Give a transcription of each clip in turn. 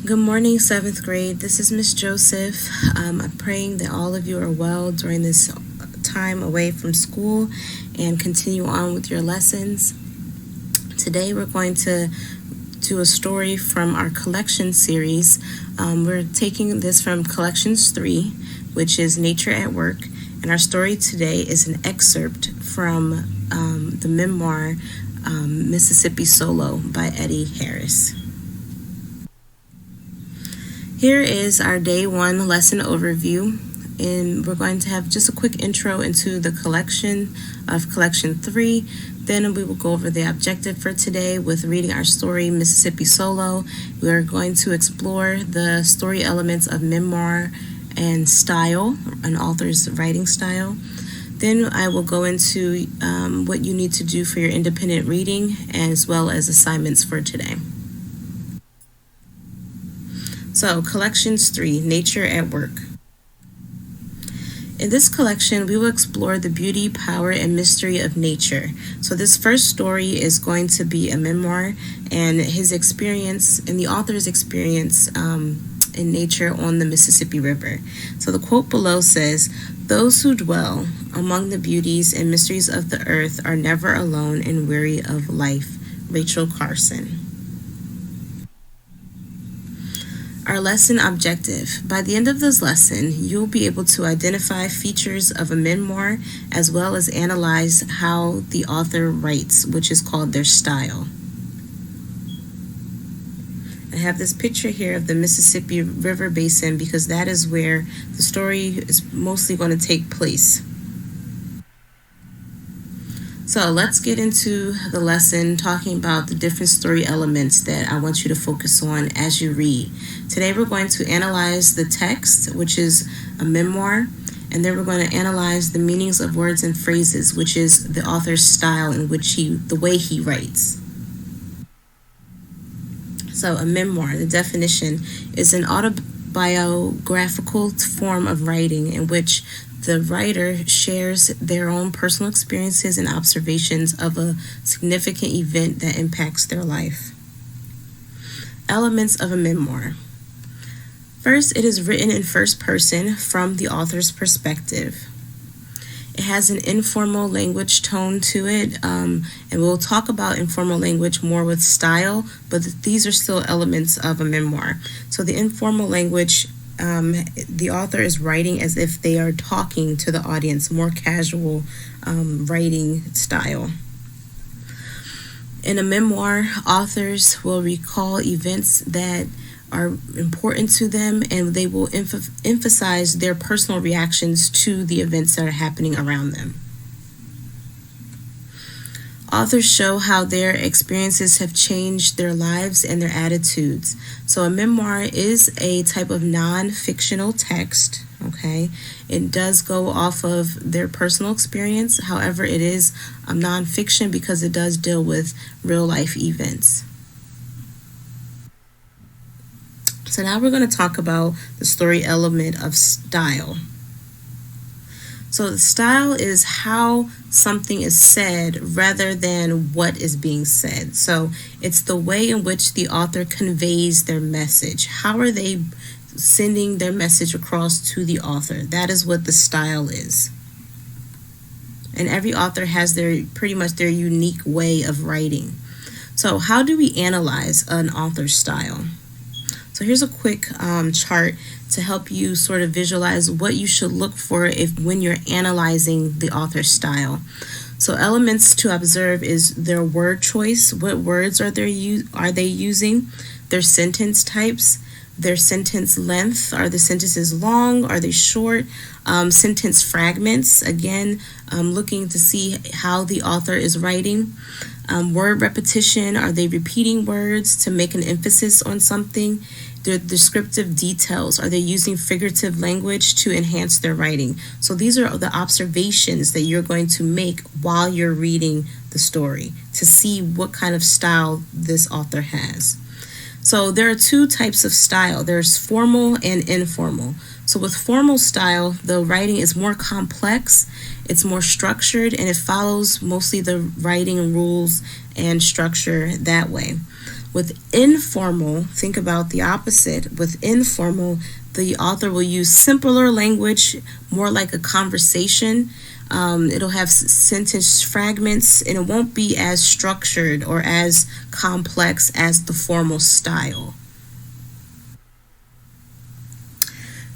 Good morning, seventh grade. This is Miss Joseph. I'm praying that all of you are well during this time away from school and continue on with your lessons. Today we're going to do a story from our collection series. We're taking this from Collections 3, which is Nature at Work, and our story today is an excerpt from the memoir Mississippi Solo by Eddie Harris. Here is our day one lesson overview, and we're going to have just a quick intro into the collection of Collection 3. Then we will go over the objective for today with reading our story, Mississippi Solo. We are going to explore the story elements of memoir and style, an author's writing style. Then I will go into what you need to do for your independent reading, as well as assignments for today. So, Collections 3, Nature at Work. In this collection, we will explore the beauty, power, and mystery of nature. So this first story is going to be a memoir and his experience, and the author's experience in nature on the Mississippi River. So the quote below says, "Those who dwell among the beauties and mysteries of the earth are never alone and weary of life." Rachel Carson. Our lesson objective. By the end of this lesson, you'll be able to identify features of a memoir as well as analyze how the author writes, which is called their style. I have this picture here of the Mississippi River Basin because that is where the story is mostly going to take place. So let's get into the lesson talking about the different story elements that I want you to focus on as you read. Today we're going to analyze the text, which is a memoir, and then we're going to analyze the meanings of words and phrases, which is the author's style in which the way he writes. So a memoir, the definition, is an autobiographical form of writing in which the writer shares their own personal experiences and observations of a significant event that impacts their life. Elements of a memoir. First, it is written in first person from the author's perspective. It has an informal language tone to it, and we'll talk about informal language more with style, but these are still elements of a memoir. So the informal language, the author is writing as if they are talking to the audience, more casual writing style. In a memoir, authors will recall events that are important to them, and they will emphasize their personal reactions to the events that are happening around them. Authors show how their experiences have changed their lives and their attitudes. So a memoir is a type of non-fictional text, okay? It does go off of their personal experience. However, it is non-fiction because it does deal with real-life events. So now we're going to talk about the story element of style. So the style is how something is said rather than what is being said. So it's the way in which the author conveys their message. How are they sending their message across to the author? That is what the style is. And every author has pretty much their unique way of writing. So how do we analyze an author's style? So here's a quick chart to help you sort of visualize what you should look for when you're analyzing the author's style. So elements to observe is their word choice. What words are they using? Their sentence types, their sentence length. Are the sentences long? Are they short? Sentence fragments. Again, looking to see how the author is writing. Word repetition. Are they repeating words to make an emphasis on something? Their descriptive details. Are they using figurative language to enhance their writing? So these are the observations that you're going to make while you're reading the story to see what kind of style this author has. So there are two types of style. There's formal and informal. So with formal style, the writing is more complex, it's more structured, and it follows mostly the writing rules and structure that way. With informal, think about the opposite. With informal, the author will use simpler language, more like a conversation. It'll have sentence fragments, and it won't be as structured or as complex as the formal style.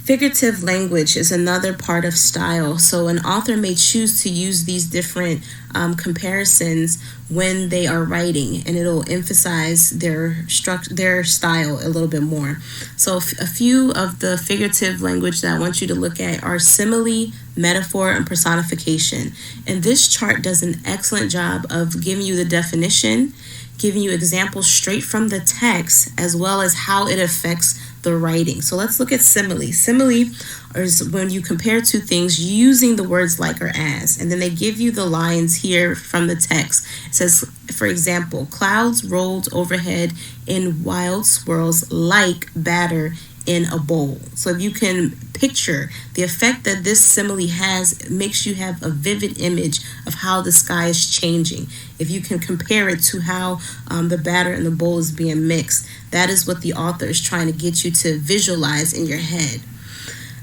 Figurative language is another part of style. So an author may choose to use these different comparisons when they are writing, and it'll emphasize their style a little bit more. So a few of the figurative language that I want you to look at are simile, metaphor, and personification. And this chart does an excellent job of giving you the definition, giving you examples straight from the text, as well as how it affects the writing. So let's look at simile. Simile is when you compare two things using the words like or as, and then they give you the lines here from the text. It says, for example, clouds rolled overhead in wild swirls like batter in a bowl. So if you can picture the effect that this simile has, it makes you have a vivid image of how the sky is changing. If you can compare it to how the batter in the bowl is being mixed, that is what the author is trying to get you to visualize in your head.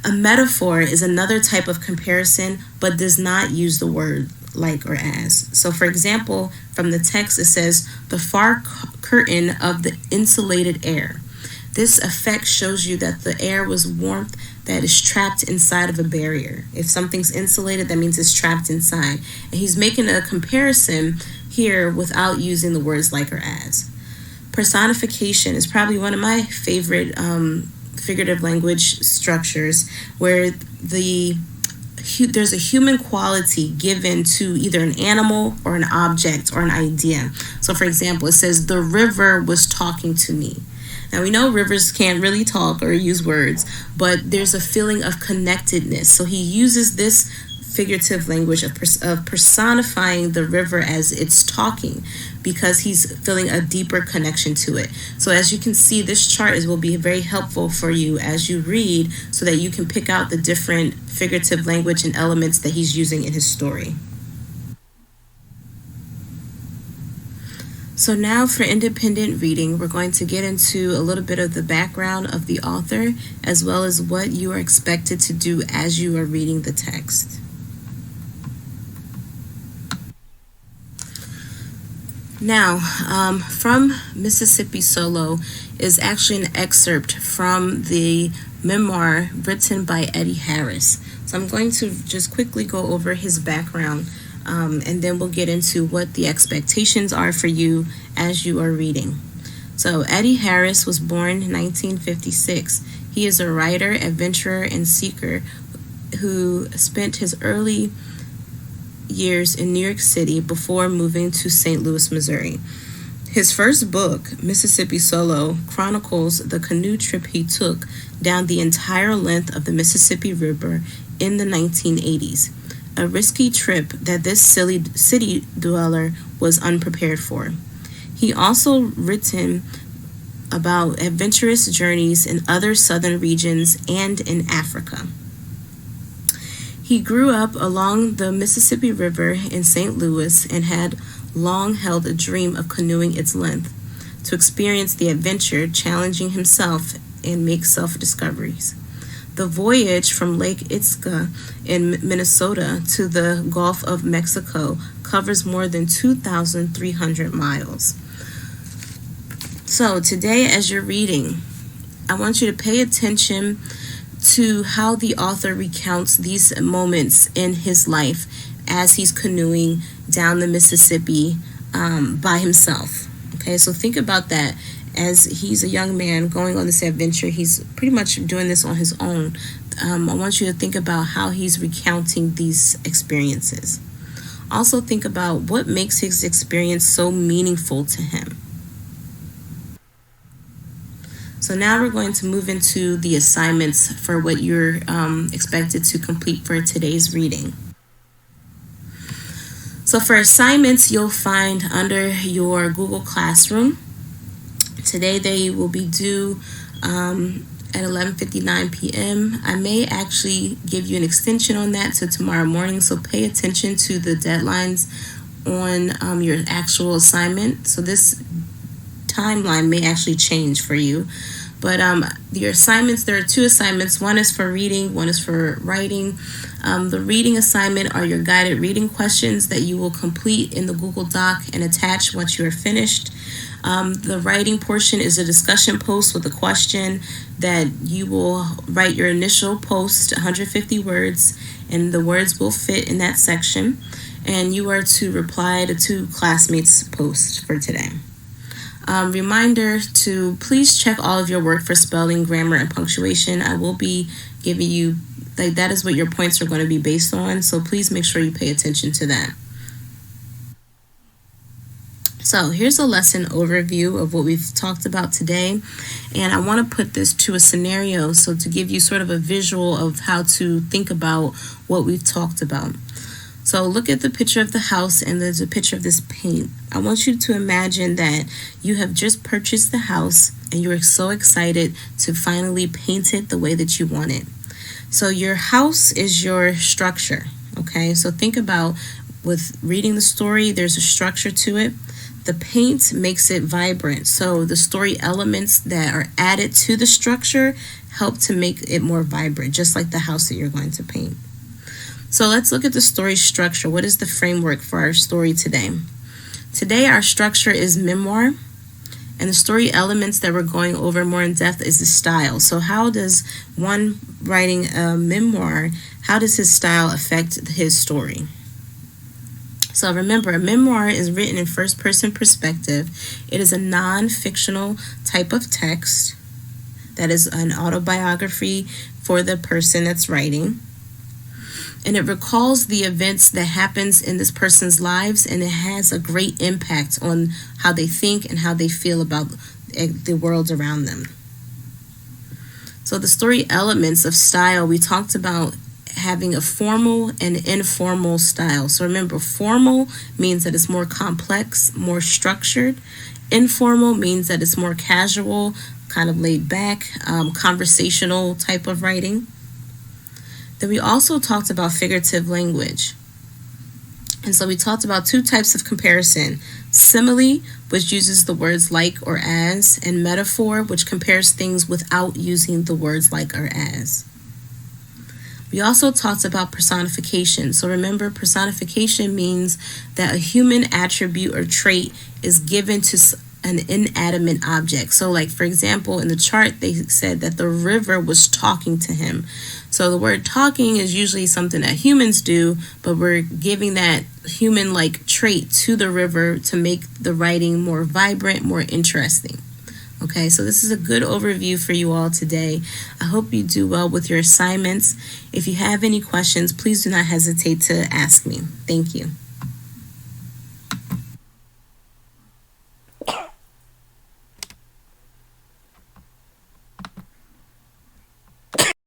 A metaphor is another type of comparison, but does not use the word like or as. So for example, from the text it says, the far curtain of the insulated air. This effect shows you that the air was warmth that is trapped inside of a barrier. If something's insulated, that means it's trapped inside. And he's making a comparison here without using the words like or as. Personification is probably one of my favorite figurative language structures, where there's a human quality given to either an animal or an object or an idea. So for example, it says, the river was talking to me. Now we know rivers can't really talk or use words, but there's a feeling of connectedness. So he uses this figurative language of personifying the river as it's talking, because he's feeling a deeper connection to it. So as you can see, this chart will be very helpful for you as you read, so that you can pick out the different figurative language and elements that he's using in his story. So now for independent reading, we're going to get into a little bit of the background of the author, as well as what you are expected to do as you are reading the text. Now, from Mississippi Solo is actually an excerpt from the memoir written by Eddie Harris. So I'm going to just quickly go over his background, and then we'll get into what the expectations are for you as you are reading. So Eddie Harris was born in 1956. He is a writer, adventurer, and seeker who spent his early years in New York City before moving to St. Louis, Missouri. His first book, Mississippi Solo, chronicles the canoe trip he took down the entire length of the Mississippi River in the 1980s, a risky trip that this city dweller was unprepared for. He also written about adventurous journeys in other southern regions and in Africa. He grew up along the Mississippi River in St. Louis and had long held a dream of canoeing its length, to experience the adventure, challenging himself and make self-discoveries. The voyage from Lake Itzka in Minnesota to the Gulf of Mexico covers more than 2,300 miles. So today, as you're reading, I want you to pay attention to how the author recounts these moments in his life as he's canoeing down the Mississippi by himself. Okay, so think about that. As he's a young man going on this adventure, he's pretty much doing this on his own. I want you to think about how he's recounting these experiences. Also think about what makes his experience so meaningful to him. So now we're going to move into the assignments for what you're expected to complete for today's reading. So for assignments, you'll find under your Google Classroom. Today they will be due at 11:59 p.m. I may actually give you an extension on that to tomorrow morning, so pay attention to the deadlines on your actual assignment. So this timeline may actually change for you. But your assignments, there are two assignments. One is for reading, one is for writing. The reading assignment are your guided reading questions that you will complete in the Google Doc and attach once you are finished. The writing portion is a discussion post with a question that you will write your initial post, 150 words, and the words will fit in that section. And you are to reply to two classmates' posts for today. Reminder to please check all of your work for spelling, grammar, and punctuation. I will be giving you, that is what your points are going to be based on, so please make sure you pay attention to that. So here's a lesson overview of what we've talked about today, and I want to put this to a scenario so to give you sort of a visual of how to think about what we've talked about. So look at the picture of the house, and there's a picture of this paint. I want you to imagine that you have just purchased the house and you're so excited to finally paint it the way that you want it. So your house is your structure, okay? So think about, with reading the story, there's a structure to it. The paint makes it vibrant. So the story elements that are added to the structure help to make it more vibrant, just like the house that you're going to paint. So let's look at the story structure. What is the framework for our story today? Today our structure is memoir, and the story elements that we're going over more in depth is the style. So how does one writing a memoir, how does his style affect his story? So remember, a memoir is written in first-person perspective. It is a non-fictional type of text that is an autobiography for the person that's writing. And it recalls the events that happens in this person's lives, and it has a great impact on how they think and how they feel about the world around them. So the story elements of style, we talked about having a formal and informal style. So remember, formal means that it's more complex, more structured. Informal means that it's more casual, kind of laid back, conversational type of writing. Then we also talked about figurative language. And so we talked about two types of comparison. Simile, which uses the words like or as, and metaphor, which compares things without using the words like or as. We also talked about personification. So remember, personification means that a human attribute or trait is given to an inanimate object. So like, for example, in the chart, they said that the river was talking to him. So the word talking is usually something that humans do, but we're giving that human-like trait to the river to make the writing more vibrant, more interesting. Okay, so this is a good overview for you all today. I hope you do well with your assignments. If you have any questions, please do not hesitate to ask me. Thank you.